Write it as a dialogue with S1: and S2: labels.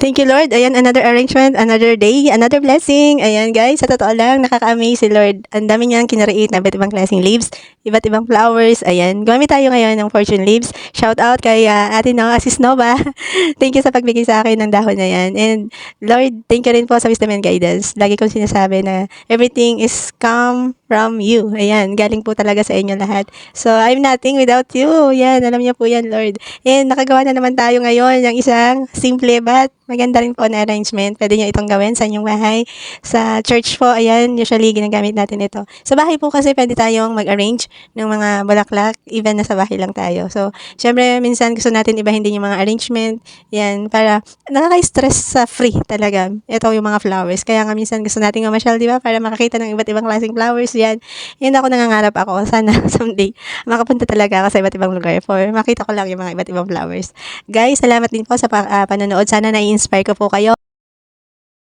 S1: Thank you, Lord. Ayan, another arrangement, another day, another blessing. Ayan, guys, sa totoo lang, nakaka-amaze si Lord. Ang dami niyang kinreate na iba't ibang klaseng leaves, iba't ibang flowers. Ayan, gumamit tayo ngayon ng fortune leaves. Shout out kay Ate No, Sis Nova. Thank you sa pagbigay sa akin ng dahon na yan. And Lord, thank you rin po sa wisdom and guidance. Lagi kong sinasabi na everything is come from you. Ayan, galing po talaga sa inyo lahat. So, I'm nothing without you. Yan, alam niyo po yan, Lord. And nakagawa na naman tayo ngayon ng isang simple but maganda rin po na arrangement. Pwede nyo itong gawin sa inyong bahay. Sa church po, ayan, usually ginagamit natin ito. Sa bahay po kasi pwede tayong mag-arrange ng mga bulaklak, even na sa bahay lang tayo. So, syempre, minsan gusto natin ibahin din yung mga arrangement. Yan, para nakaka-stress sa free talaga. Ito yung mga flowers. Kaya nga minsan gusto natin mamasyal, di ba? Para makakita ng iba't ibang klaseng flowers. Yan. Yan ako nangangarap ako. Sana someday makapunta talaga ako sa iba't ibang lugar for makita ko lang yung mga iba't ibang flowers. Guys, salamat din po sa panonood. Sana na-inspire ko po kayo.